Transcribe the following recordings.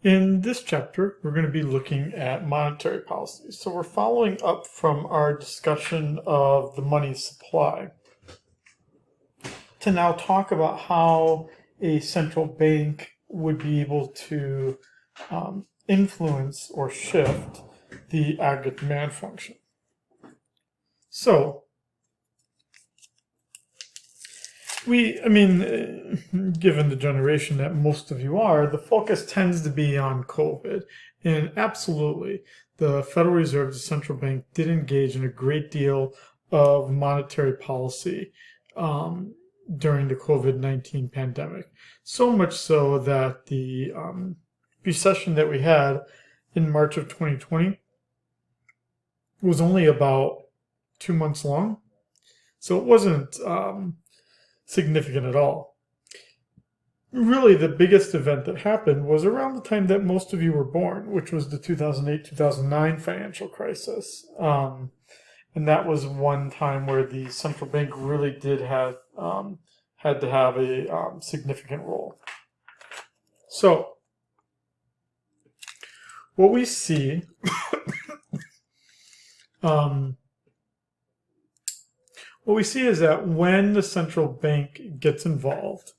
In this chapter, we're going to be looking at monetary policy. So we're following up from our discussion of the money supply to now talk about how a central bank would be able to influence or shift the aggregate demand function. So, given the generation that most of you are, the focus tends to be on COVID. And absolutely, the Federal Reserve, the central bank, did engage in a great deal of monetary policy during the COVID-19 pandemic. So much so that the recession that we had in March of 2020 was only about 2 months long. So it wasn't significant at all. Really, the biggest event that happened was around the time that most of you were born, which was the 2008-2009 financial crisis. And that was one time where the central bank really did have had to have a significant role. So, what we see is that when the central bank gets involved,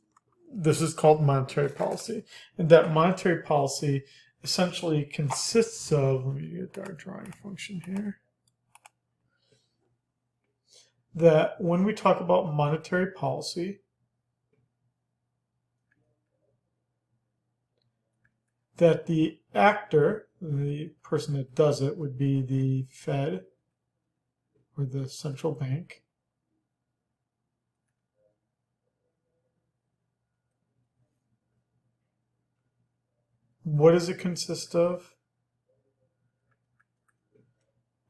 this is called monetary policy. And that monetary policy essentially consists of, let me get our drawing function here, that when we talk about monetary policy, that the actor, the person that does it, would be the Fed or the central bank. What does it consist of?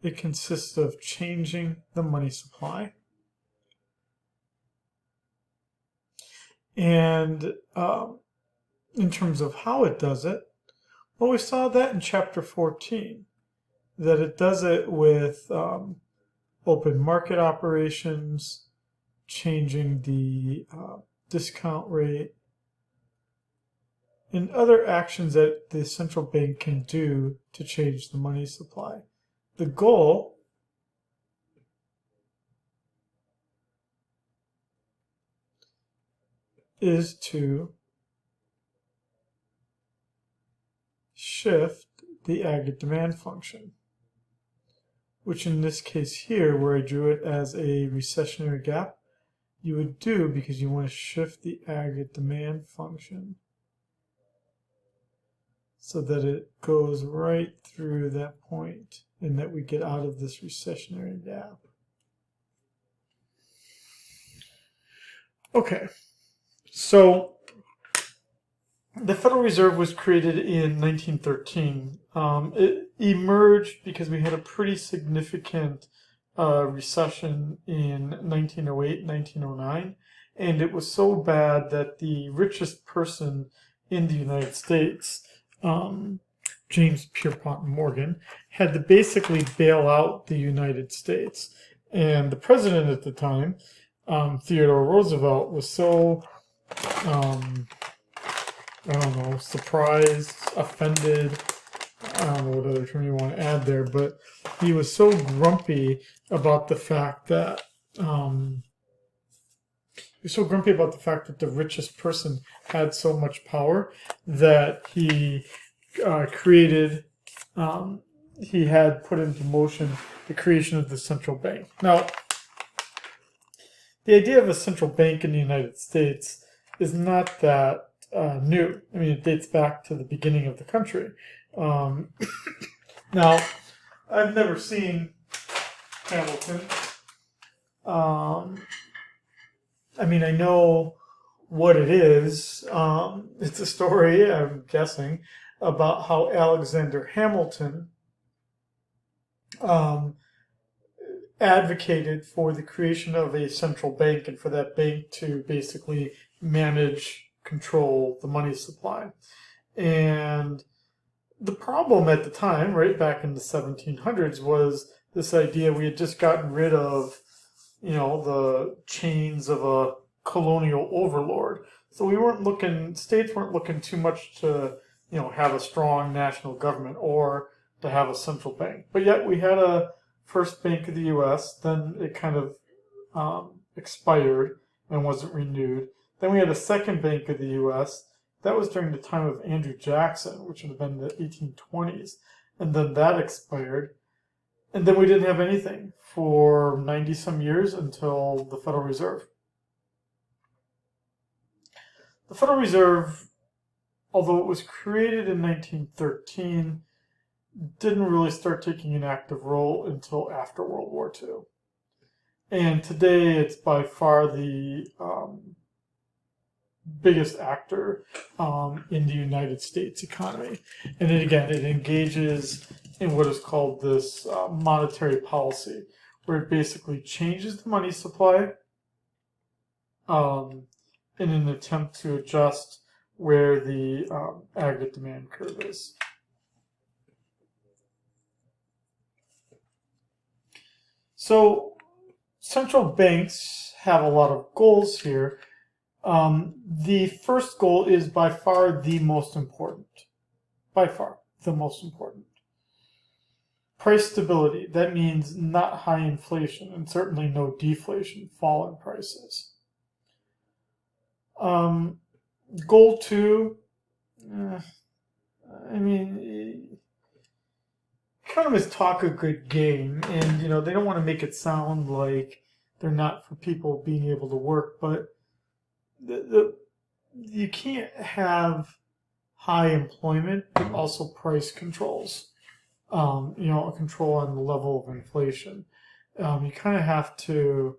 It consists of changing the money supply. And in terms of how it does it, well, we saw that in chapter 14, that it does it with open market operations, changing the discount rate, and other actions that the central bank can do to change the money supply. The goal is to shift the aggregate demand function, which in this case here, where I drew it as a recessionary gap, you would do because you want to shift the aggregate demand function so that it goes right through that point and that we get out of this recessionary gap. Okay, so the Federal Reserve was created in 1913. It emerged because we had a pretty significant recession in 1908, 1909, and it was so bad that the richest person in the United States, James Pierpont Morgan, had to basically bail out the United States. And the president at the time, Theodore Roosevelt, was so surprised, offended, I don't know what other term you want to add there, but he was so grumpy about the fact that the richest person had so much power that he he had put into motion the creation of the central bank. Now, the idea of a central bank in the United States is not that new. I mean, it dates back to the beginning of the country. Now, I've never seen Hamilton. I know what it is. It's a story, I'm guessing, about how Alexander Hamilton advocated for the creation of a central bank and for that bank to basically manage, control the money supply. And the problem at the time, right back in the 1700s, was this idea we had just gotten rid of, the chains of a colonial overlord. So states weren't looking too much to, have a strong national government or to have a central bank. But yet we had a first Bank of the U.S., then it kind of expired and wasn't renewed. Then we had a second Bank of the U.S. That was during the time of Andrew Jackson, which would have been the 1820s. And then that expired. And then we didn't have anything for 90 some years until the Federal Reserve. The Federal Reserve, although it was created in 1913, didn't really start taking an active role until after World War II. And today it's by far the biggest actor in the United States economy. And it engages in what is called this monetary policy, where it basically changes the money supply in an attempt to adjust where the aggregate demand curve is. So central banks have a lot of goals here. The first goal is by far the most important. By far the most important. Price stability. That means not high inflation and certainly no deflation, fall in prices. Goal 2, economists talk a good game, and they don't want to make it sound like they're not for people being able to work, but you can't have high employment but also price controls. A control on the level of inflation. You kind of have to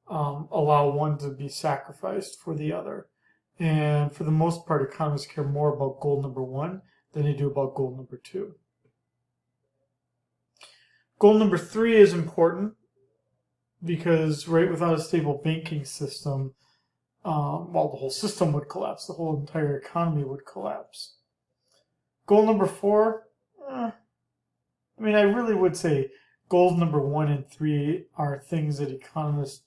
allow one to be sacrificed for the other. And for the most part, economists care more about goal number 1 than they do about goal number 2. Goal number 3 is important because without a stable banking system, the whole system would collapse. The whole entire economy would collapse. Goal number 4, I really would say goals number 1 and 3 are things that economists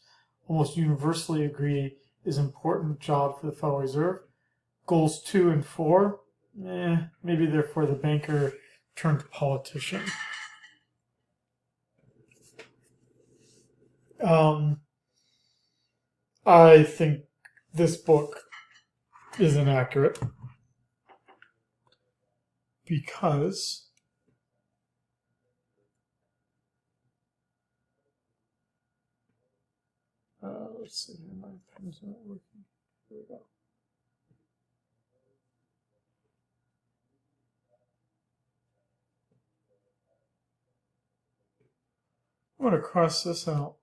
almost universally agree is an important job for the Federal Reserve. Goals 2 and 4, maybe they're for the banker turned politician. I think this book is inaccurate because let's see here, my pen's not working. Here we go. I'm going to cross this out.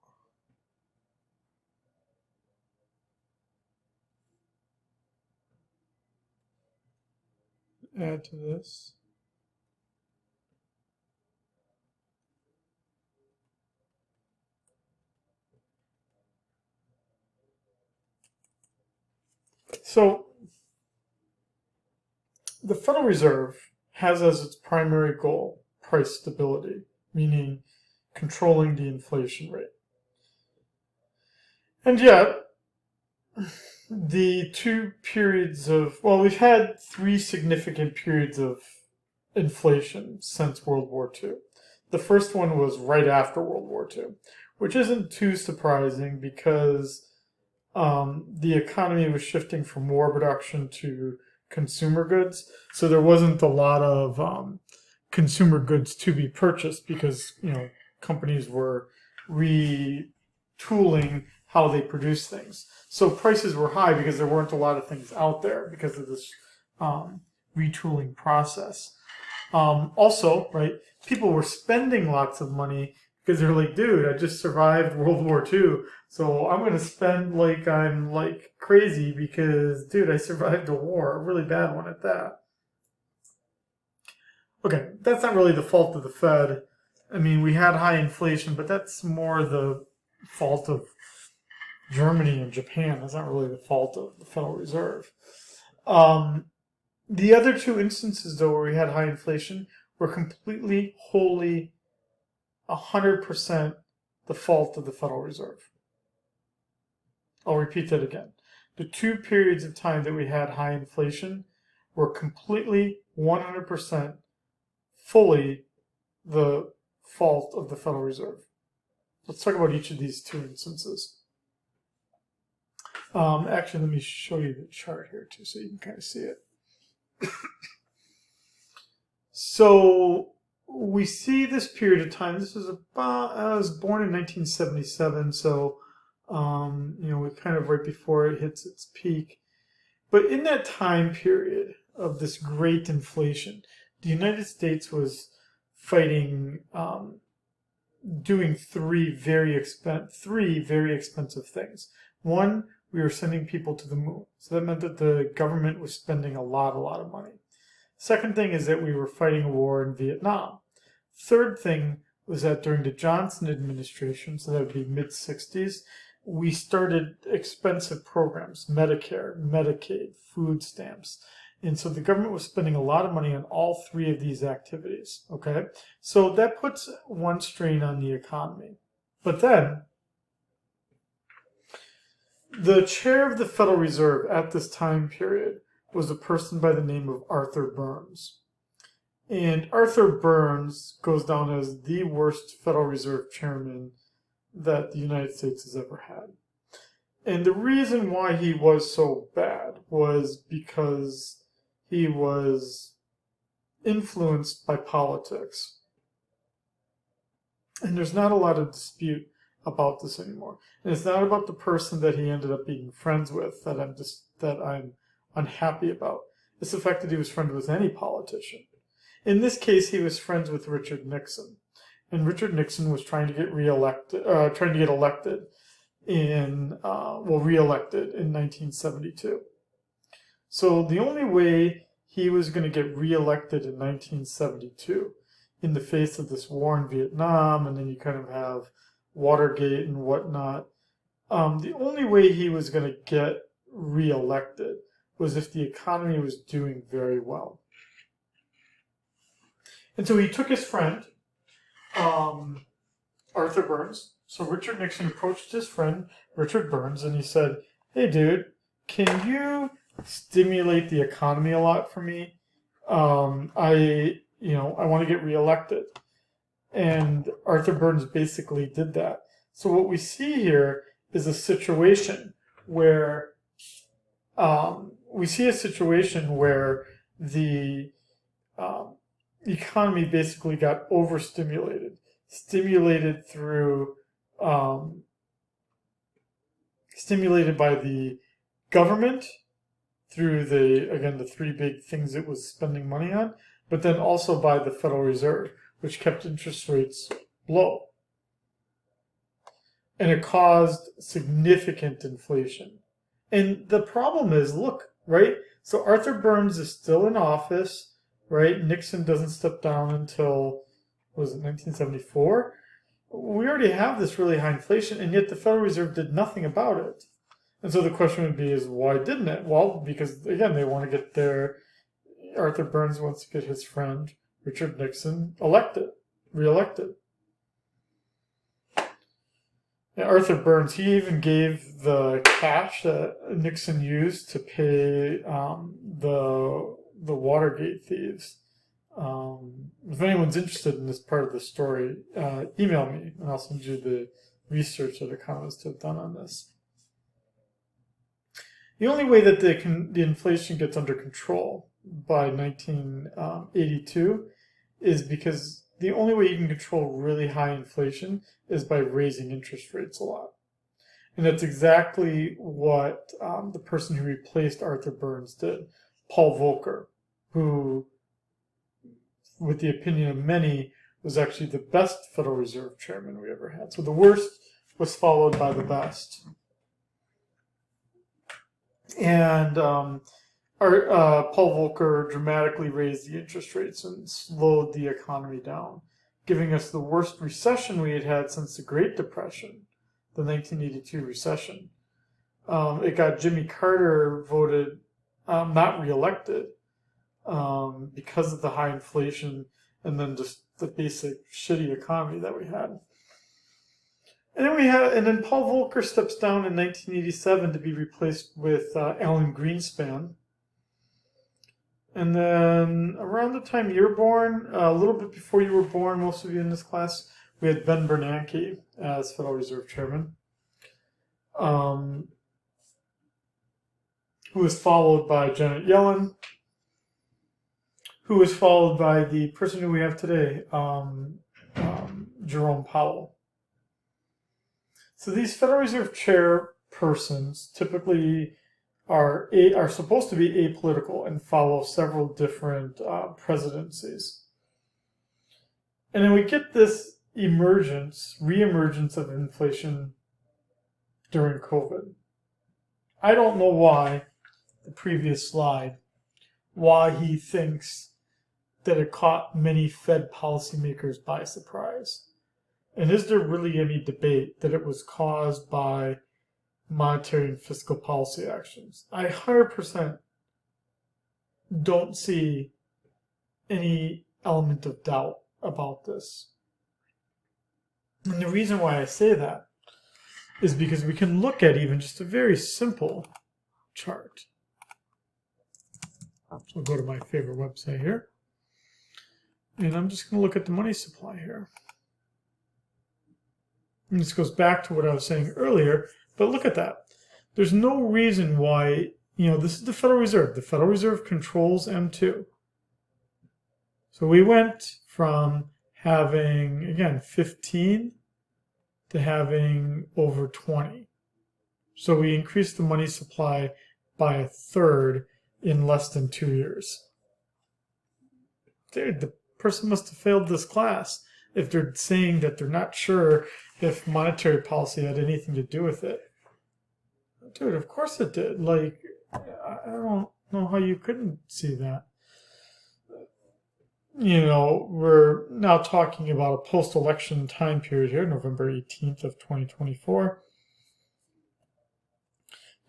Add to this. So, the Federal Reserve has as its primary goal price stability, meaning controlling the inflation rate. And yet, the 2 periods we've had 3 significant periods of inflation since World War II. The first one was right after World War II, which isn't too surprising because the economy was shifting from war production to consumer goods. So there wasn't a lot of consumer goods to be purchased because, companies were retooling how they produce things. So prices were high because there weren't a lot of things out there because of this retooling process. Also, people were spending lots of money because they're like, dude, I just survived World War II, so I'm going to spend like I'm like crazy because, dude, I survived a war, a really bad one at that. Okay, that's not really the fault of the Fed. We had high inflation, but that's more the fault of Germany and Japan. That's not really the fault of the Federal Reserve. The other 2 instances, though, where we had high inflation were completely, wholly, 100% the fault of the Federal Reserve. I'll repeat that again. The 2 periods of time that we had high inflation were completely 100% fully the fault of the Federal Reserve. Let's talk about each of these two instances. Actually, let me show you the chart here too, so you can kind of see it. So we see this period of time. This is about, I was born in 1977, so we're kind of right before it hits its peak. But in that time period of this great inflation, the United States was fighting, doing three very expensive things. One, we were sending people to the moon. So that meant that the government was spending a lot of money. Second thing is that we were fighting a war in Vietnam. Third thing was that during the Johnson administration, so that would be mid-60s, we started expensive programs, Medicare, Medicaid, food stamps. And so the government was spending a lot of money on all three of these activities, okay? So that puts one strain on the economy. But then, the chair of the Federal Reserve at this time period was a person by the name of Arthur Burns. And Arthur Burns goes down as the worst Federal Reserve chairman that the United States has ever had. And the reason why he was so bad was because he was influenced by politics. And there's not a lot of dispute about this anymore. And it's not about the person that he ended up being friends with that I'm unhappy about. It's the fact that he was friends with any politician. In this case, he was friends with Richard Nixon. And Richard Nixon was trying to get reelected in 1972. So the only way he was going to get reelected in 1972, in the face of this war in Vietnam, and then you kind of have Watergate and whatnot, the only way he was going to get reelected was if the economy was doing very well. And so he took his friend, Arthur Burns. So Richard Nixon approached his friend, Richard Burns, and he said, "Hey, dude, can you stimulate the economy a lot for me? I want to get reelected." And Arthur Burns basically did that. So what we see here is a situation where the economy basically got overstimulated, stimulated by the government through the three big things it was spending money on, but then also by the Federal Reserve, which kept interest rates low. And it caused significant inflation. And the problem is, look, right? So Arthur Burns is still in office, right? Nixon doesn't step down until, 1974? We already have this really high inflation, and yet the Federal Reserve did nothing about it. And so the question would be, why didn't it? Well, because, again, they want to get Arthur Burns wants to get his friend, Richard Nixon, reelected. And Arthur Burns, he even gave the cash that Nixon used to pay the Watergate thieves. If anyone's interested in this part of the story, email me, and I'll send you the research that economists have done on this. The only way that the inflation gets under control by 1982 is because the only way you can control really high inflation is by raising interest rates a lot. And that's exactly what the person who replaced Arthur Burns did, Paul Volcker, who, with the opinion of many, was actually the best Federal Reserve chairman we ever had. So the worst was followed by the best. And Paul Volcker dramatically raised the interest rates and slowed the economy down, giving us the worst recession we had had since the Great Depression, the 1982 recession. It got Jimmy Carter voted not reelected because of the high inflation and then just the basic shitty economy that we had. And then Paul Volcker steps down in 1987 to be replaced with Alan Greenspan. And then around the time you're born, a little bit before you were born, most of you in this class, we had Ben Bernanke as Federal Reserve Chairman, who was followed by Janet Yellen, who was followed by the person who we have today, Jerome Powell. So these Federal Reserve chairpersons typically are supposed to be apolitical and follow several different presidencies. And then we get this reemergence of inflation during COVID. I don't know why, the previous slide, why he thinks that it caught many Fed policymakers by surprise. And is there really any debate that it was caused by monetary and fiscal policy actions? I 100% don't see any element of doubt about this. And the reason why I say that is because we can look at even just a very simple chart. So I'll go to my favorite website here. And I'm just going to look at the money supply here. And this goes back to what I was saying earlier, but look at that. There's no reason why, this is the Federal Reserve. The Federal Reserve controls M2. So we went from having, again, 15 to having over 20. So we increased the money supply by a third in less than 2 years. Dude, the person must have failed this class if they're saying that they're not sure if monetary policy had anything to do with it. Dude, of course it did. Like, I don't know how you couldn't see that. We're now talking about a post-election time period here, November 18th of 2024.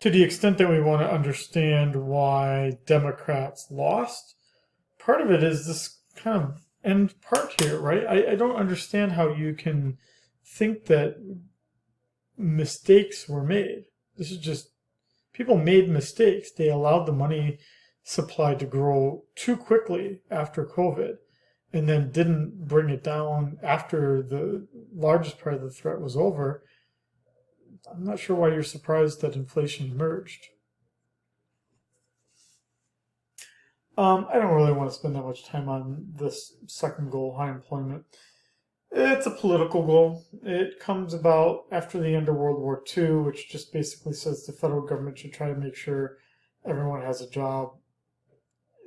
To the extent that we want to understand why Democrats lost, part of it is this kind of end part here, right? I don't understand how you can think that mistakes were made. This is just, people made mistakes. They allowed the money supply to grow too quickly after COVID and then didn't bring it down after the largest part of the threat was over. I'm not sure why you're surprised that inflation emerged. I don't really want to spend that much time on this second goal, high employment. It's a political goal. It comes about after the end of World War II, which just basically says the federal government should try to make sure everyone has a job.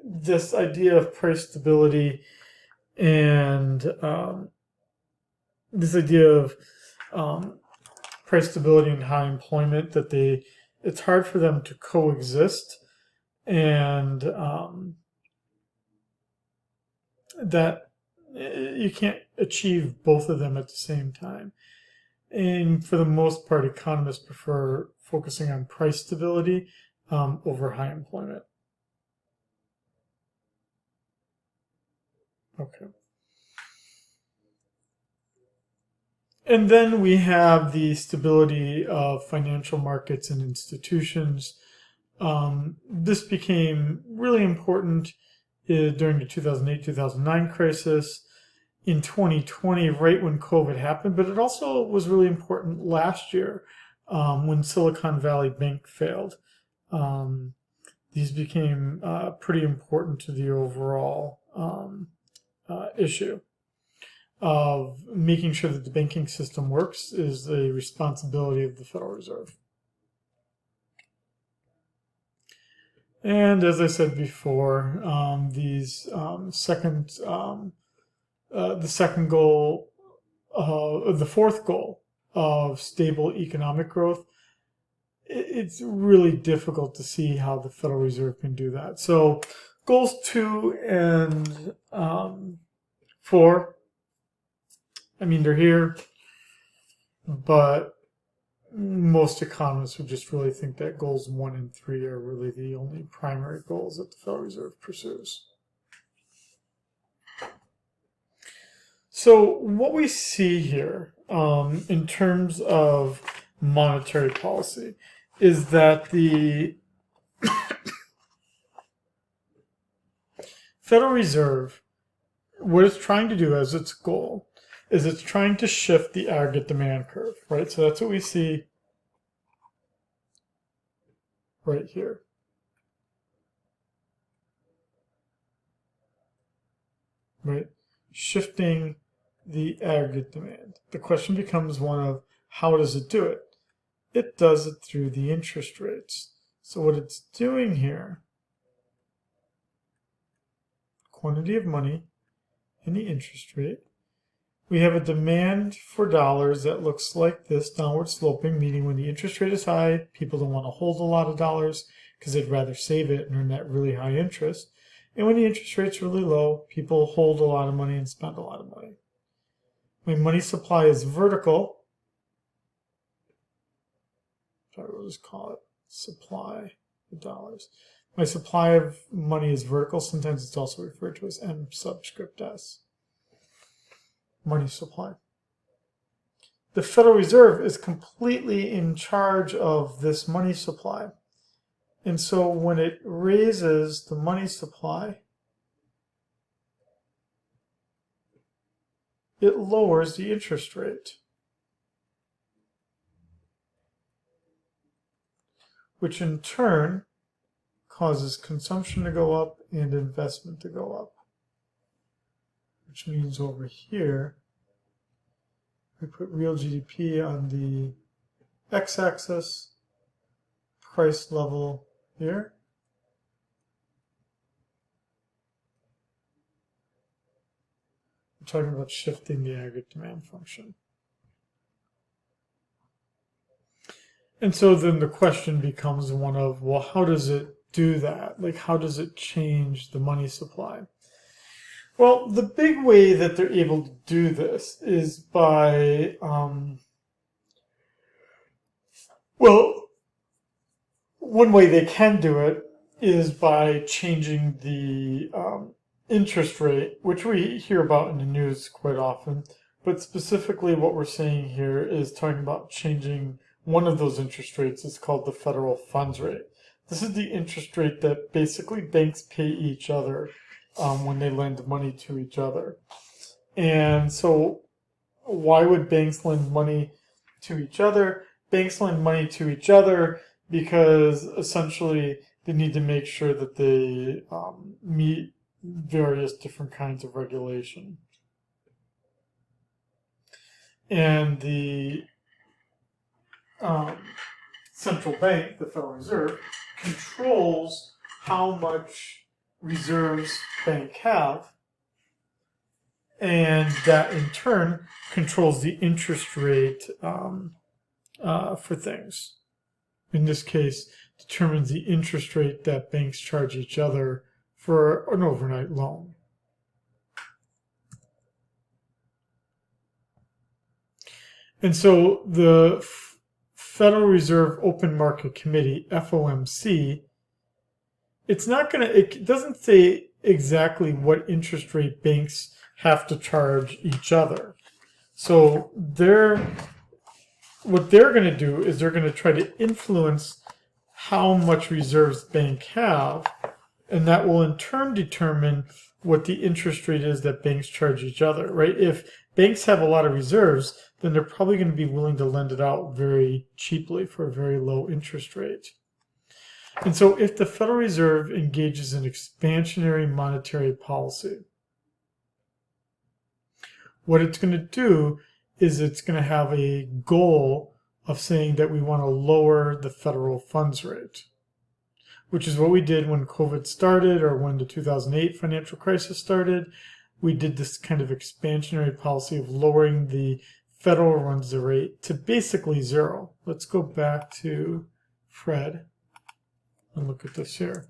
This idea of price stability and this idea of price stability and high employment, that it's hard for them to coexist, and that you can't achieve both of them at the same time. And for the most part, economists prefer focusing on price stability over high employment. Okay. And then we have the stability of financial markets and institutions. This became really important during the 2008-2009 crisis, in 2020, right when COVID happened, but it also was really important last year when Silicon Valley Bank failed. These became pretty important to the overall issue of making sure that the banking system works is the responsibility of the Federal Reserve. And as I said before, the second goal, the fourth goal of stable economic growth, it's really difficult to see how the Federal Reserve can do that. So goals 2 and 4, I mean, they're here, but most economists would just really think that goals 1 and 3 are really the only primary goals that the Federal Reserve pursues. So what we see here in terms of monetary policy is that the Federal Reserve, what it's trying to do as its goal is it's trying to shift the aggregate demand curve, right? So that's what we see right here. Right? Shifting the aggregate demand. The question becomes one of how does it do it? It does it through the interest rates. So what it's doing here, quantity of money and the interest rate. We have a demand for dollars that looks like this, downward sloping, meaning when the interest rate is high, people don't want to hold a lot of dollars because they'd rather save it and earn that really high interest. And when the interest rate's really low, people hold a lot of money and spend a lot of money. My money supply is vertical. We'll just call it supply of dollars. My supply of money is vertical. Sometimes it's also referred to as M subscript S. Money supply. The Federal Reserve is completely in charge of this money supply. And so when it raises the money supply, it lowers the interest rate, which in turn causes consumption to go up and investment to go up. Which means over here, we put real GDP on the x-axis, price level here. We're talking about shifting the aggregate demand function. And so then the question becomes one of, well, how does it do that? Like, how does it change the money supply? Well, the big way that they're able to do this is by, one way they can do it is by changing the interest rate, which we hear about in the news quite often. But specifically what we're saying here is talking about changing one of those interest rates. It's called the federal funds rate. This is the interest rate that basically banks pay each other when they lend money to each other. And so why would banks lend money to each other? Banks lend money to each other because essentially they need to make sure that they meet various different kinds of regulation. And the central bank, the Federal Reserve, controls how much reserves banks have, and that in turn controls the interest rate for things. In this case, determines the interest rate that banks charge each other for an overnight loan. And so the Federal Reserve Open Market Committee, FOMC, it doesn't say exactly what interest rate banks have to charge each other. So what they're going to do is they're going to try to influence how much reserves banks have, and that will in turn determine what the interest rate is that banks charge each other, right? If banks have a lot of reserves, then they're probably going to be willing to lend it out very cheaply for a very low interest rate. And so if the Federal Reserve engages in expansionary monetary policy, what it's going to do is it's going to have a goal of saying that we want to lower the federal funds rate, which is what we did when COVID started or when the 2008 financial crisis started. We did this kind of expansionary policy of lowering the federal funds rate to basically zero. Let's go back to Fred and look at this here.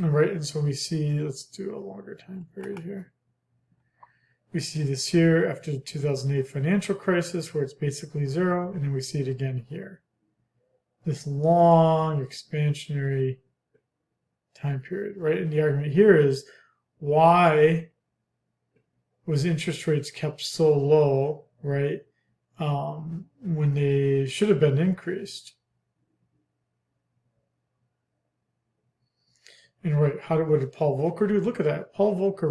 All right, and so we see, let's do a longer time period here. We see this here after the 2008 financial crisis where it's basically zero, and then we see it again here. This long expansionary time period, right? And the argument here is, why was interest rates kept so low, right, when they should have been increased? And what did Paul Volcker do? Look at that. Paul Volcker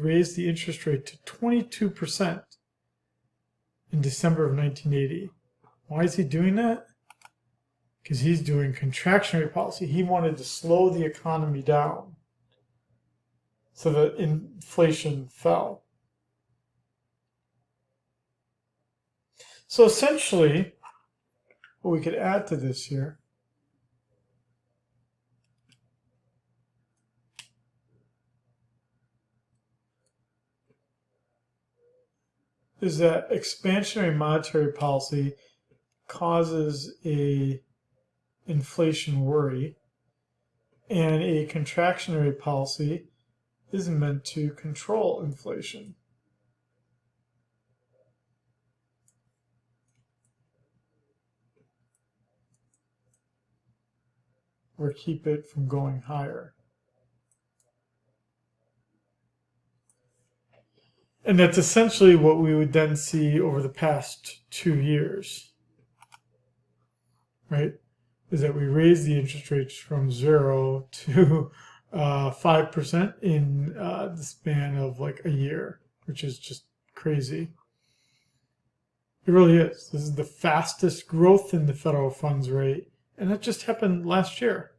raised the interest rate to 22% in December of 1980. Why is he doing that? Because he's doing contractionary policy. He wanted to slow the economy down so that inflation fell. So essentially, what we could add to this here is that expansionary monetary policy causes a inflation worry, and a contractionary policy is meant to control inflation. Or keep it from going higher. And that's essentially what we would then see over the past 2 years, right? Is that we raised the interest rates from 0 to 5% in the span of like a year, which is just crazy. It really is. This is the fastest growth in the federal funds rate, and that just happened last year.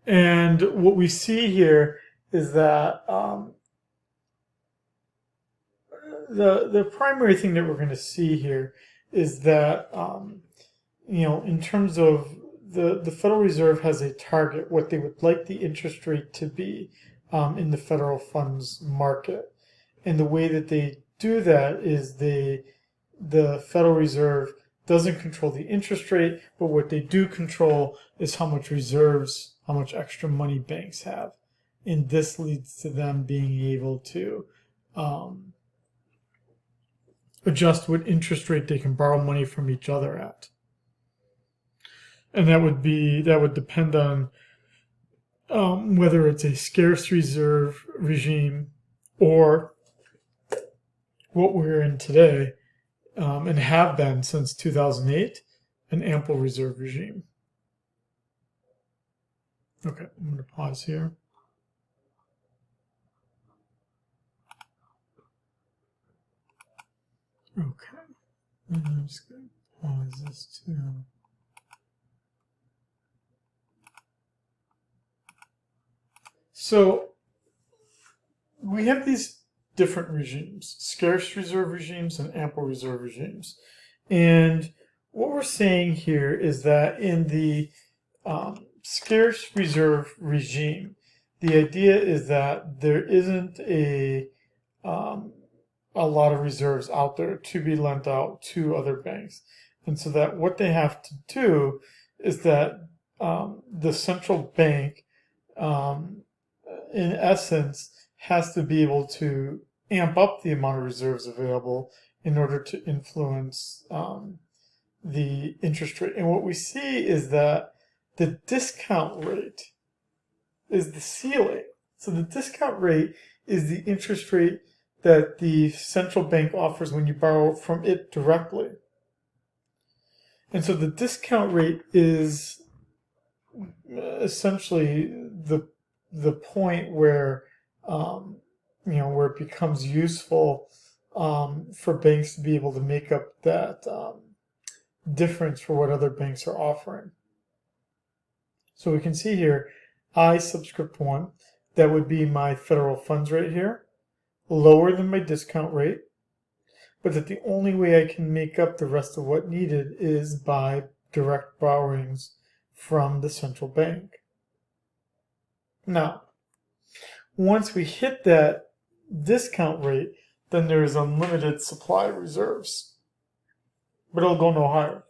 And what we see here is that the primary thing that we're going to see here is that in terms of the Federal Reserve has a target, what they would like the interest rate to be in the federal funds market, and the way that they do that is the Federal Reserve doesn't control the interest rate, but what they do control is how much reserves, how much extra money banks have. And this leads to them being able to adjust what interest rate they can borrow money from each other at. And that would depend on whether it's a scarce reserve regime or what we're in today, and have been since 2008, an ample reserve regime. Okay, I'm going to pause here. Okay, and I'm just going to pause this too. So we have these different regimes, scarce reserve regimes and ample reserve regimes. And what we're saying here is that in the scarce reserve regime, the idea is that there isn't a lot of reserves out there to be lent out to other banks. And so that what they have to do is that the central bank, in essence, has to be able to amp up the amount of reserves available in order to influence the interest rate. And what we see is that the discount rate is the ceiling. So the discount rate is the interest rate that the central bank offers when you borrow from it directly. And so the discount rate is essentially the point where where it becomes useful for banks to be able to make up that difference for what other banks are offering. So we can see here, I subscript 1, that would be my federal funds rate here, lower than my discount rate, but that the only way I can make up the rest of what needed is by direct borrowings from the central bank. Now, once we hit that discount rate, then there's unlimited supply reserves, but it'll go no higher.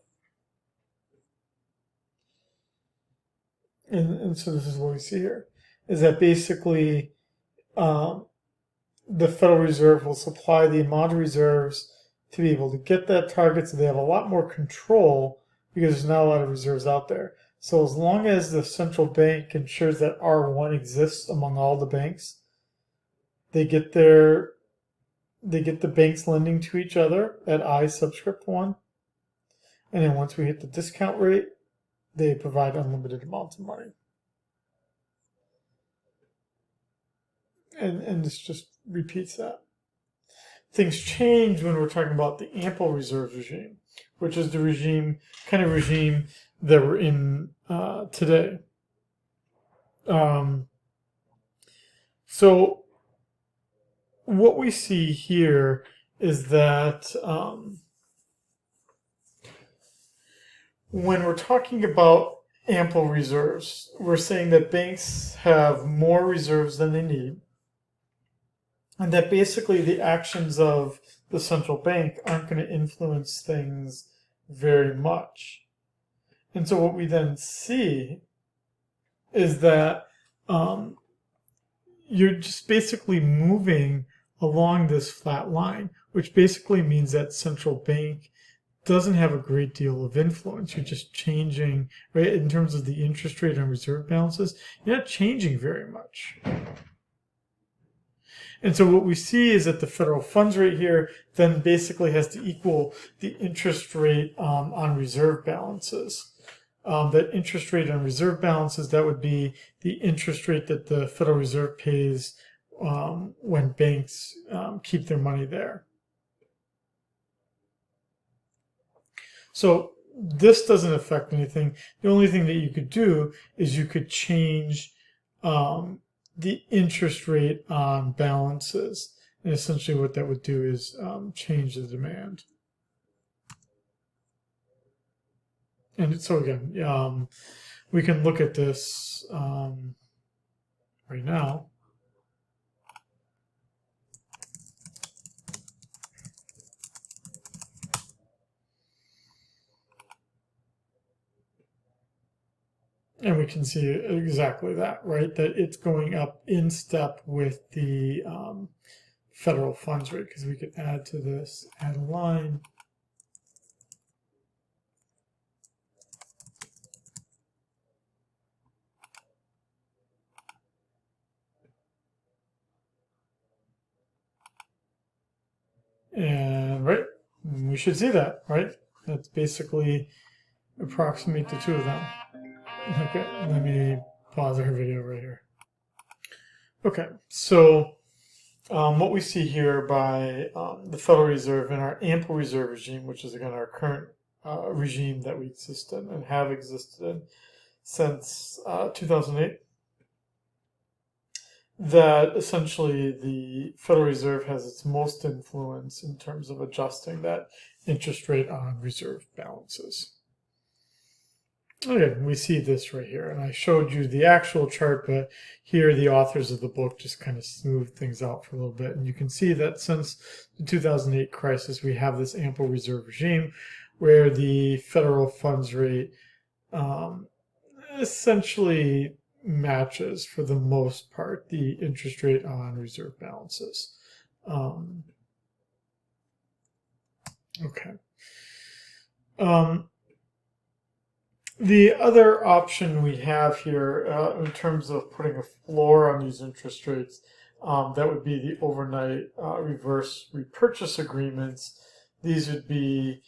And so this is what we see here, is that basically the Federal Reserve will supply the amount of reserves to be able to get that target, so they have a lot more control because there's not a lot of reserves out there. So as long as the central bank ensures that R1 exists among all the banks, they get their they get the banks lending to each other at I subscript 1. And then once we hit the discount rate, they provide unlimited amounts of money. And this just repeats that. Things change when we're talking about the ample reserve regime, which is the kind of regime that we're in today. So what we see here is that when we're talking about ample reserves, we're saying that banks have more reserves than they need, and that basically the actions of the central bank aren't going to influence things very much. And so what we then see is that you're just basically moving along this flat line, which basically means that central bank doesn't have a great deal of influence. You're just changing, right, in terms of the interest rate on reserve balances, you're not changing very much. And so what we see is that the federal funds rate here then basically has to equal the interest rate on reserve balances. That interest rate on reserve balances, that would be the interest rate that the Federal Reserve pays when banks keep their money there. So this doesn't affect anything. The only thing that you could do is you could change the interest rate on balances. And essentially what that would do is change the demand. And so again, we can look at this right now. And we can see exactly that, right? That it's going up in step with the federal funds rate, because we could add to this, add a line. And right, we should see that, right? That's basically approximate the two of them. Okay, let me pause our video right here. Okay, so what we see here by the Federal Reserve and our ample reserve regime, which is again our current regime that we exist in and have existed in since 2008, that essentially the Federal Reserve has its most influence in terms of adjusting that interest rate on reserve balances. Okay, we see this right here, and I showed you the actual chart, but here the authors of the book just kind of smoothed things out for a little bit, and you can see that since the 2008 crisis, we have this ample reserve regime where the federal funds rate essentially matches, for the most part, the interest rate on reserve balances. Okay. The other option we have here in terms of putting a floor on these interest rates, that would be the overnight reverse repurchase agreements. These would be,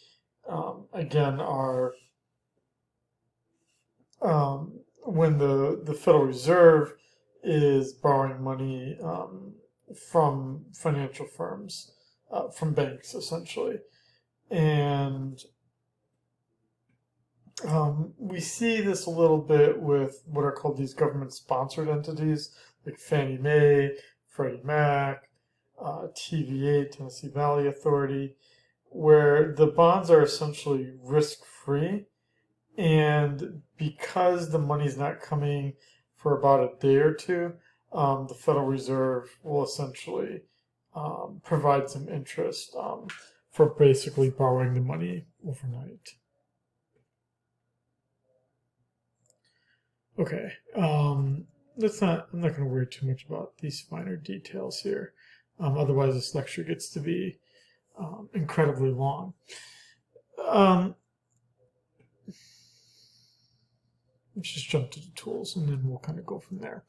again, are when the Federal Reserve is borrowing money from financial firms, from banks, essentially. And we see this a little bit with what are called these government-sponsored entities, like Fannie Mae, Freddie Mac, TVA, Tennessee Valley Authority, where the bonds are essentially risk-free. And because the money's not coming for about a day or two, the Federal Reserve will essentially provide some interest for basically borrowing the money overnight. Okay, I'm not going to worry too much about these finer details here. Otherwise, this lecture gets to be incredibly long. Let's just jump to the tools, and then we'll kind of go from there.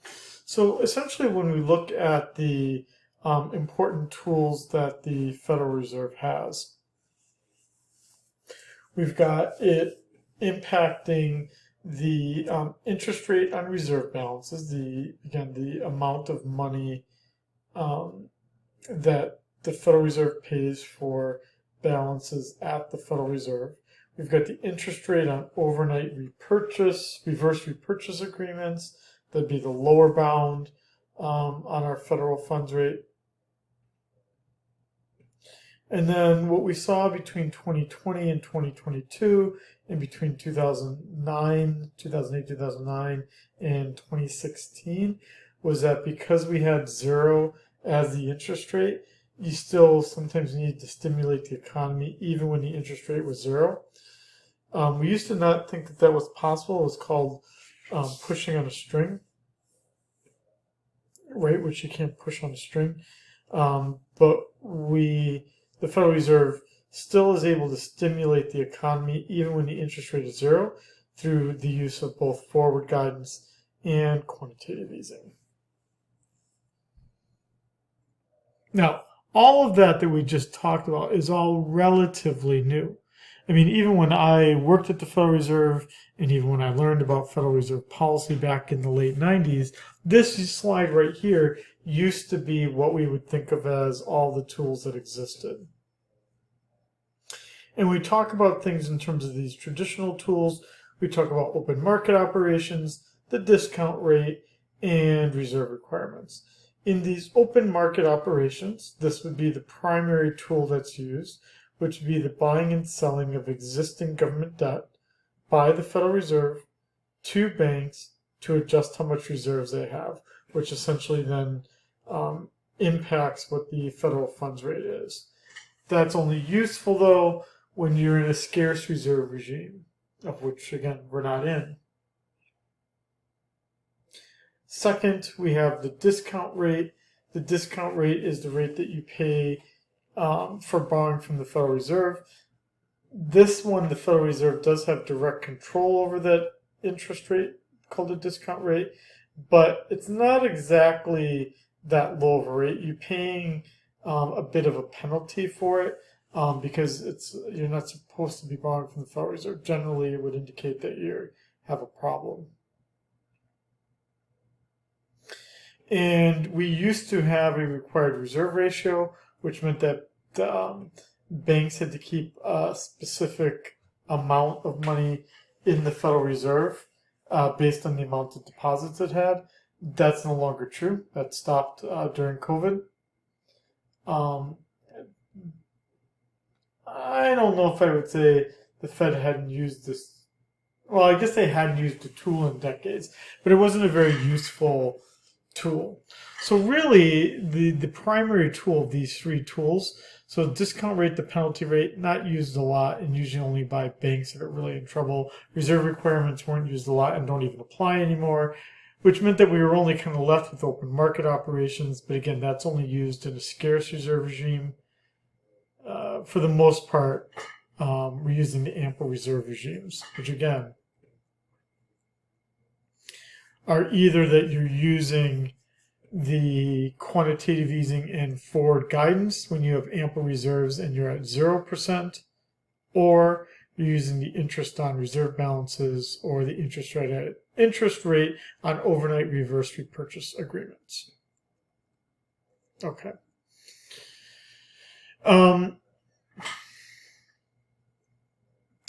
So essentially, when we look at the important tools that the Federal Reserve has. We've got it impacting the interest rate on reserve balances, the amount of money that the Federal Reserve pays for balances at the Federal Reserve. We've got the interest rate on overnight reverse repurchase agreements. That'd be the lower bound on our federal funds rate. And then what we saw between 2020 and 2022, and between 2008, 2009, and 2016, was that because we had zero as the interest rate, you still sometimes need to stimulate the economy even when the interest rate was zero. We used to not think that that was possible. It was called pushing on a string, right, which you can't push on a string. But the Federal Reserve still is able to stimulate the economy even when the interest rate is zero through the use of both forward guidance and quantitative easing. Now, all of that we just talked about is all relatively new. I mean, even when I worked at the Federal Reserve and even when I learned about Federal Reserve policy back in the late 90s, this slide right here used to be what we would think of as all the tools that existed. And we talk about things in terms of these traditional tools. We talk about open market operations, the discount rate, and reserve requirements. In these open market operations, this would be the primary tool that's used, which would be the buying and selling of existing government debt by the Federal Reserve to banks to adjust how much reserves they have, which essentially then impacts what the federal funds rate is. That's only useful, though, when you're in a scarce reserve regime, of which, again, we're not in. Second, we have the discount rate. The discount rate is the rate that you pay for borrowing from the Federal Reserve. This one, the Federal Reserve does have direct control over that interest rate, called a discount rate, but it's not exactly that low of a rate. You're paying a bit of a penalty for it because you're not supposed to be borrowing from the Federal Reserve. Generally, it would indicate that you have a problem. And we used to have a required reserve ratio, which meant that banks had to keep a specific amount of money in the Federal Reserve based on the amount of deposits it had. That's no longer true. That stopped during COVID. I don't know if I would say the Fed hadn't used this. Well, I guess they hadn't used the tool in decades, but it wasn't a very useful tool. So really, the primary tool of these three tools, so discount rate, the penalty rate, not used a lot and usually only by banks that are really in trouble. Reserve requirements weren't used a lot and don't even apply anymore, which meant that we were only kind of left with open market operations. But again, that's only used in a scarce reserve regime. For the most part, we're using the ample reserve regimes, which again are either that you're using the quantitative easing and forward guidance when you have ample reserves and you're at 0%, or you're using the interest on reserve balances or the interest rate on overnight reverse repurchase agreements. Okay.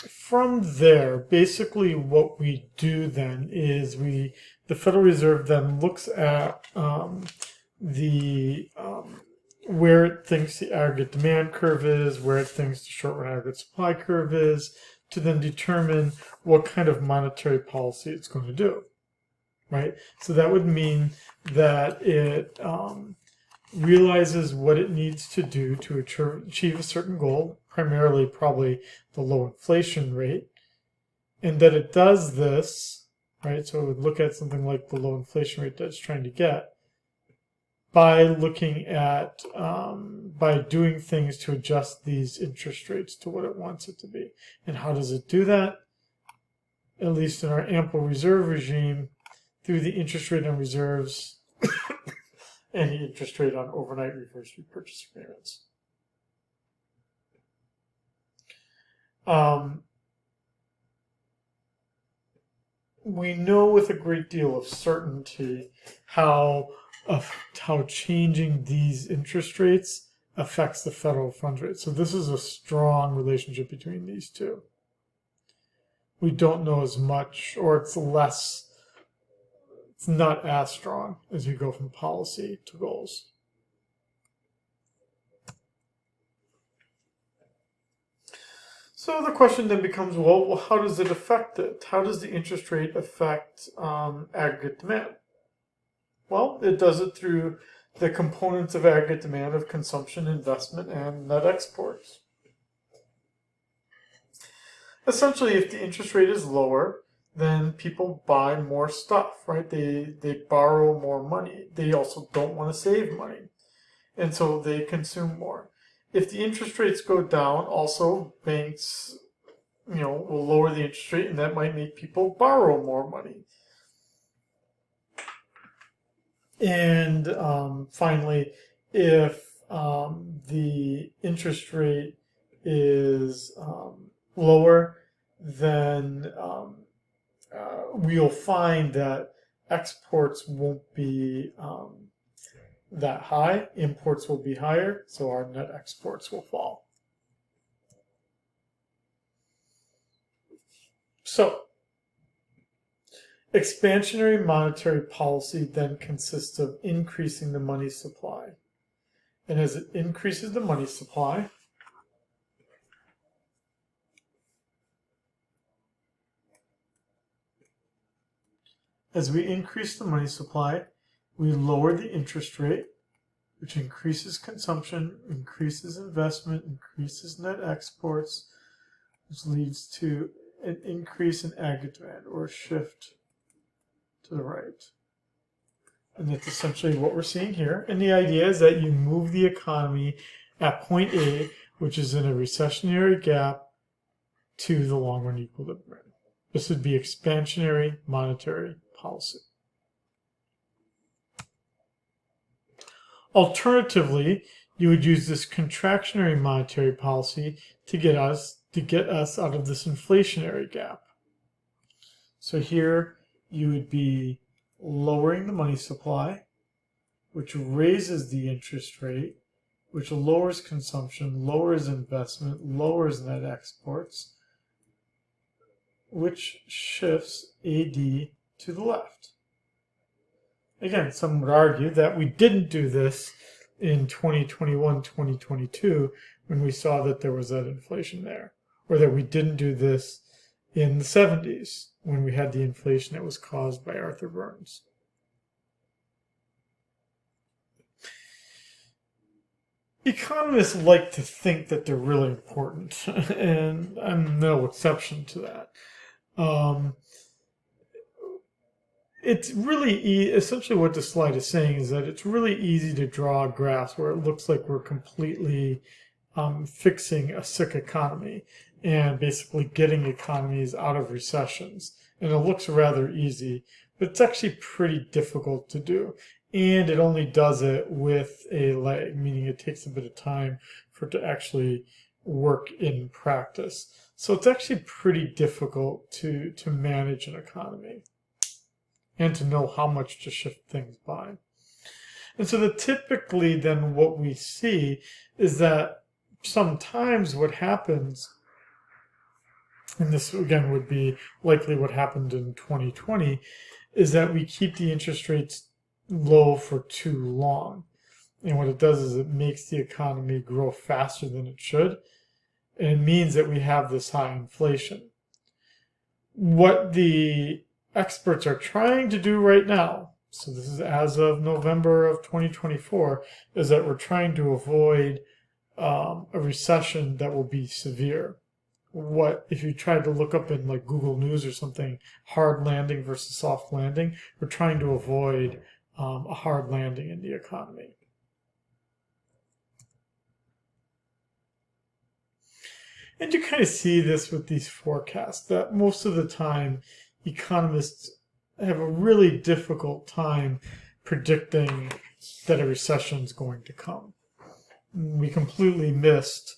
From there, basically what we do then is the Federal Reserve then looks at where it thinks the aggregate demand curve is, where it thinks the short-run aggregate supply curve is, to then determine what kind of monetary policy it's going to do, right? So that would mean that it realizes what it needs to do to achieve a certain goal, primarily probably the low inflation rate, and that it does this, right? So it would look at something like the low inflation rate that it's trying to get by looking at, by doing things to adjust these interest rates to what it wants it to be. And how does it do that? At least in our ample reserve regime, through the interest rate on reserves any interest rate on overnight reverse repurchase agreements. We know with a great deal of certainty how changing these interest rates affects the federal funds rate. So this is a strong relationship between these two. We don't know as much, or it's not as strong as you go from policy to goals. So the question then becomes, well, how does it affect it? How does the interest rate affect aggregate demand? Well, it does it through the components of aggregate demand of consumption, investment, and net exports. Essentially, if the interest rate is lower, then people buy more stuff, right? They borrow more money. They also don't want to save money, and so they consume more. If the interest rates go down, also banks, will lower the interest rate, and that might make people borrow more money. And finally, if the interest rate is lower, then we'll find that exports won't be that high, imports will be higher, so our net exports will fall. So, expansionary monetary policy then consists of increasing the money supply. And as it increases the money supply, we lower the interest rate, which increases consumption, increases investment, increases net exports, which leads to an increase in aggregate demand, or a shift to the right. And that's essentially what we're seeing here. And the idea is that you move the economy at point A, which is in a recessionary gap, to the long-run equilibrium. This would be expansionary monetary policy. Alternatively, you would use this contractionary monetary policy to get us out of this inflationary gap. So here you would be lowering the money supply, which raises the interest rate, which lowers consumption, lowers investment, lowers net exports, which shifts AD to the left. Again, some would argue that we didn't do this in 2021, 2022, when we saw that there was that inflation there, or that we didn't do this in the 70s, when we had the inflation that was caused by Arthur Burns. Economists like to think that they're really important, and I'm no exception to that. It's really essentially what the slide is saying is that it's really easy to draw graphs where it looks like we're completely fixing a sick economy and basically getting economies out of recessions. And it looks rather easy, but it's actually pretty difficult to do. And it only does it with a lag, meaning it takes a bit of time for it to actually work in practice. So it's actually pretty difficult to manage an economy and to know how much to shift things by. And so typically then what we see is that sometimes what happens, and this again would be likely what happened in 2020, is that we keep the interest rates low for too long. And what it does is it makes the economy grow faster than it should. And it means that we have this high inflation. What the experts are trying to do right now, so this is as of November of 2024, is that we're trying to avoid a recession that will be severe. What if you tried to look up in like Google News or something, hard landing versus soft landing? We're trying to avoid a hard landing in the economy. And you kind of see this with these forecasts, that most of the time economists have a really difficult time predicting that a recession is going to come. We completely missed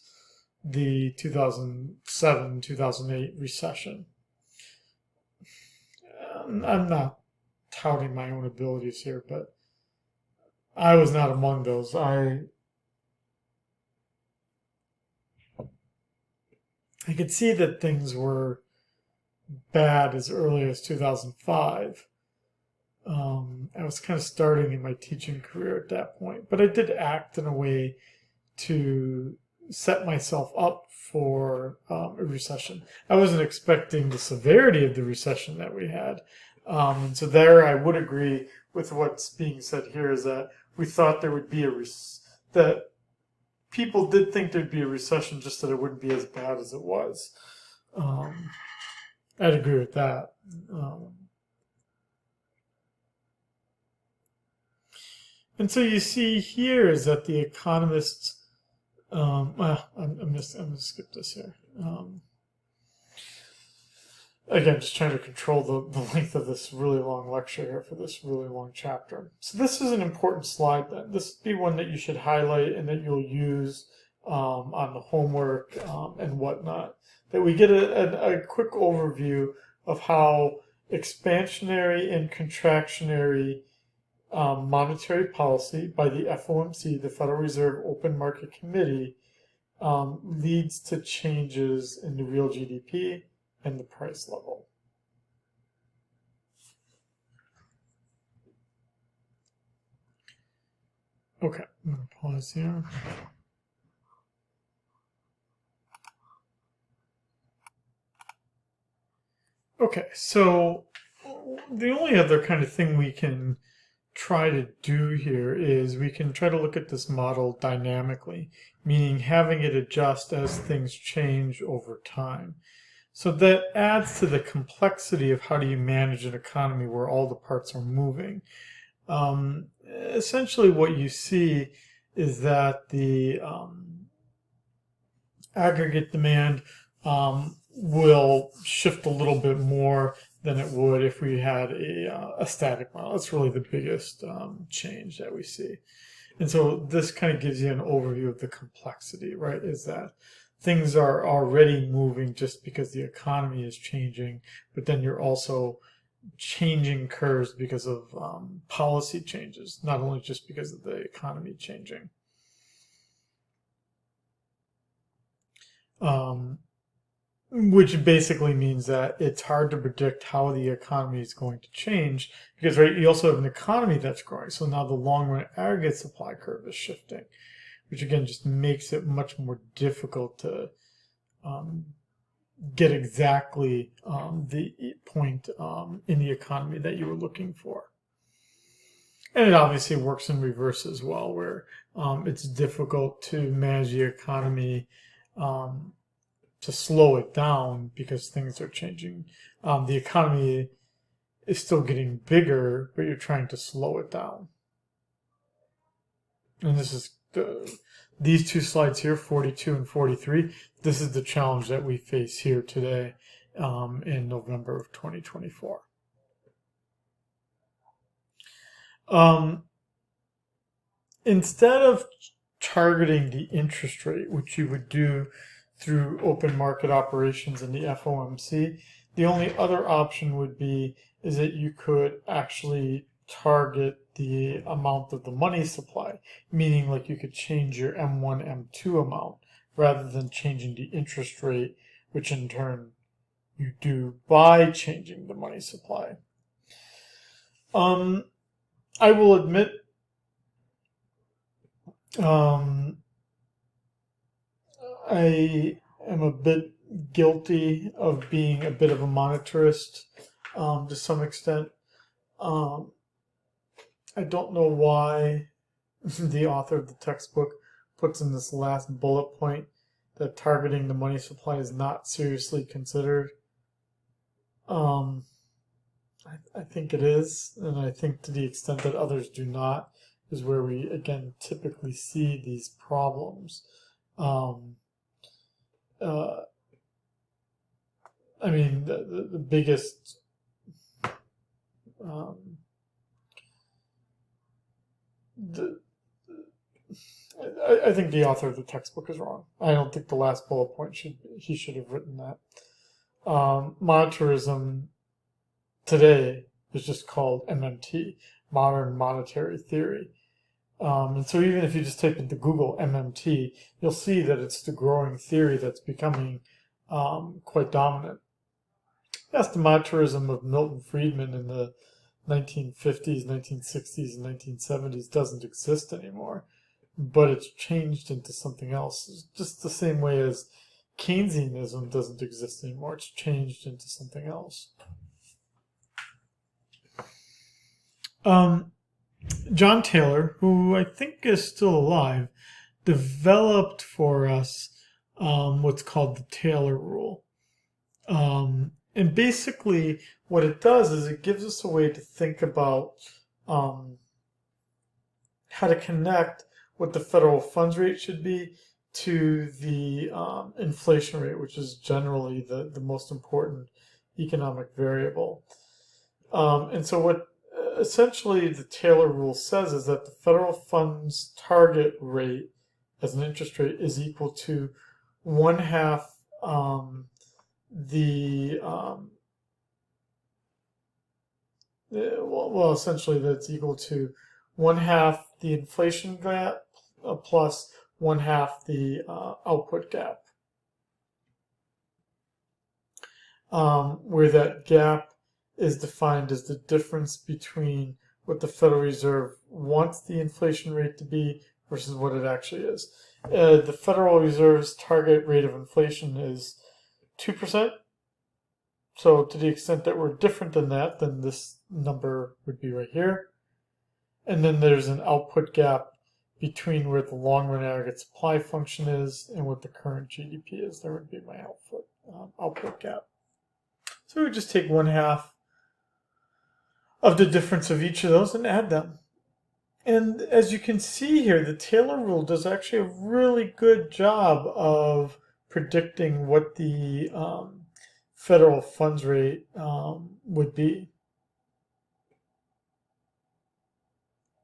the 2007-2008 recession. I'm not touting my own abilities here, but I was not among those. I could see that things were bad as early as 2005. I was kind of starting in my teaching career at that point, but I did act in a way to set myself up for a recession. I wasn't expecting the severity of the recession that we had. And so there I would agree with what's being said here, is that we thought there would be that people did think there'd be a recession, just that it wouldn't be as bad as it was. I'd agree with that. And so you see here is that the economists, I'm going to skip this here. Again, just trying to control the length of this really long lecture here for this really long chapter. So this is an important slide then. This would be one that you should highlight and that you'll use on the homework and whatnot. That we get a quick overview of how expansionary and contractionary monetary policy by the FOMC, the Federal Reserve Open Market Committee, leads to changes in the real GDP and the price level. Okay, I'm going to pause here. Okay, so the only other kind of thing we can try to do here is we can try to look at this model dynamically, meaning having it adjust as things change over time. So that adds to the complexity of how do you manage an economy where all the parts are moving. Essentially what you see is that the aggregate demand will shift a little bit more than it would if we had a static model. That's really the biggest change that we see. And so this kind of gives you an overview of the complexity, right? Is that things are already moving just because the economy is changing, but then you're also changing curves because of policy changes, not only just because of the economy changing. Which basically means that it's hard to predict how the economy is going to change because, right, you also have an economy that's growing. So now the long-run aggregate supply curve is shifting, which again just makes it much more difficult to get exactly the point in the economy that you were looking for. And it obviously works in reverse as well, where it's difficult to manage the economy to slow it down because things are changing. The economy is still getting bigger, but you're trying to slow it down. And this is these two slides here, 42 and 43. This is the challenge that we face here today in November of 2024. Instead of targeting the interest rate, which you would do through open market operations in the FOMC, the only other option would be is that you could actually target the amount of the money supply, meaning like you could change your M1, M2 amount rather than changing the interest rate, which in turn you do by changing the money supply. I will admit I am a bit guilty of being a bit of a monetarist to some extent. I don't know why the author of the textbook puts in this last bullet point that targeting the money supply is not seriously considered. I think it is, and I think to the extent that others do not is where we, again, typically see these problems. I mean, the biggest I think the author of the textbook is wrong. I don't think the last bullet point should have written that. Monetarism today is just called MMT, Modern Monetary Theory. And so even if you just type into Google MMT, you'll see that it's the growing theory that's becoming quite dominant. That's the monetarism of Milton Friedman in the 1950s, 1960s, and 1970s doesn't exist anymore, but it's changed into something else. It's just the same way as Keynesianism doesn't exist anymore. It's changed into something else. John Taylor, who I think is still alive, developed for us what's called the Taylor rule. And basically what it does is it gives us a way to think about how to connect what the federal funds rate should be to the inflation rate, which is generally the most important economic variable. And so what essentially the Taylor rule says is that the federal funds target rate as an interest rate is equal to 1/2 essentially that's equal to 1/2 the inflation gap plus 1/2 the output gap, where that gap is defined as the difference between what the Federal Reserve wants the inflation rate to be versus what it actually is. The Federal Reserve's target rate of inflation is 2%. So to the extent that we're different than that, then this number would be right here. And then there's an output gap between where the long-run aggregate supply function is and what the current GDP is. There would be my output gap. So we would just take 1/2 of the difference of each of those and add them. And as you can see here, the Taylor rule does actually a really good job of predicting what the federal funds rate would be,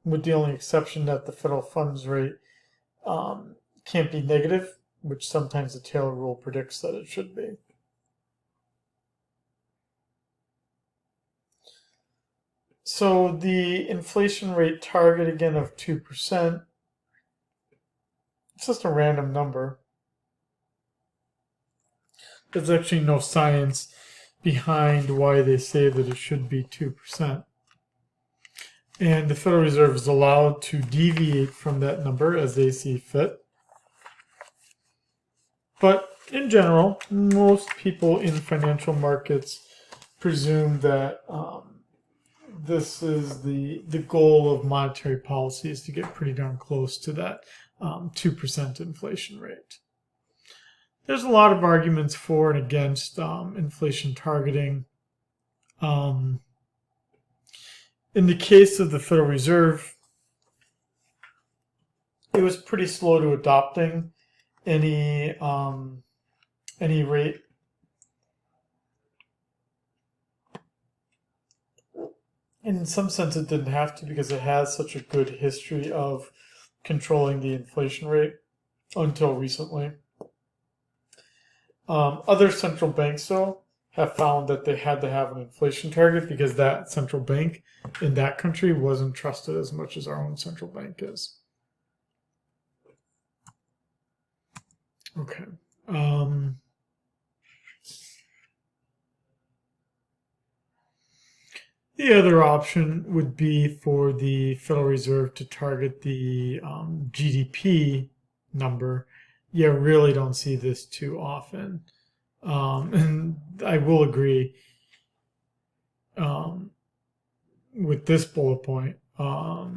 with the only exception that the federal funds rate can't be negative, which sometimes the Taylor rule predicts that it should be. So the inflation rate target, again, of 2%, it's just a random number. There's actually no science behind why they say that it should be 2%. And the Federal Reserve is allowed to deviate from that number as they see fit. But in general, most people in financial markets presume that this is the goal of monetary policy is to get pretty darn close to that 2% inflation rate. There's a lot of arguments for and against inflation targeting. In the case of the Federal Reserve, it was pretty slow to adopting any rate. In some sense, it didn't have to because it has such a good history of controlling the inflation rate until recently. Other central banks, though, have found that they had to have an inflation target because that central bank in that country wasn't trusted as much as our own central bank is. Okay. The other option would be for the Federal Reserve to target the GDP number. You really don't see this too often. And I will agree with this bullet point. I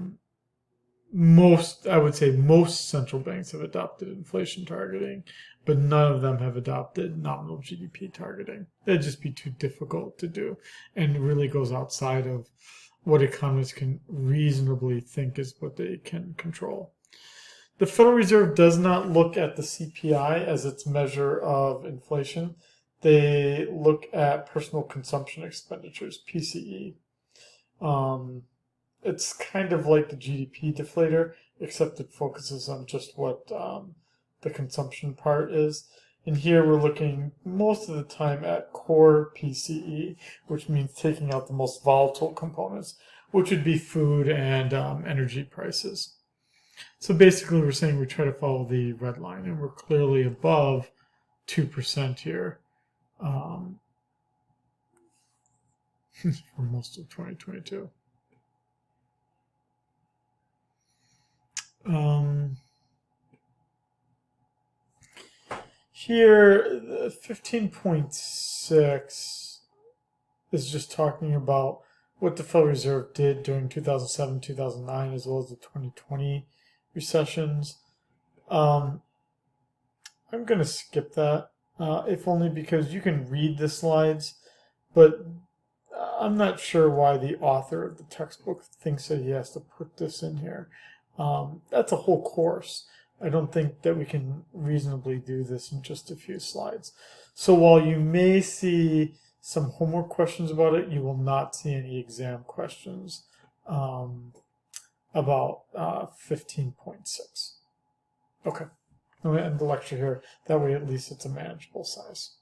would say most central banks have adopted inflation targeting, but none of them have adopted nominal GDP targeting. It'd just be too difficult to do, and it really goes outside of what economists can reasonably think is what they can control. The Federal Reserve does not look at the CPI as its measure of inflation. They look at personal consumption expenditures, PCE. it's kind of like the GDP deflator, except it focuses on just what the consumption part is. And here we're looking most of the time at core PCE, which means taking out the most volatile components, which would be food and energy prices. So basically we're saying we try to follow the red line, and we're clearly above 2% here for most of 2022. Here, 15.6 is just talking about what the Federal Reserve did during 2007, 2009, as well as the 2020 recessions. I'm going to skip that, if only because you can read the slides, but I'm not sure why the author of the textbook thinks that he has to put this in here. That's a whole course. I don't think that we can reasonably do this in just a few slides. So while you may see some homework questions about it, you will not see any exam questions about 15.6. Okay, I'm going to end the lecture here. That way at least it's a manageable size.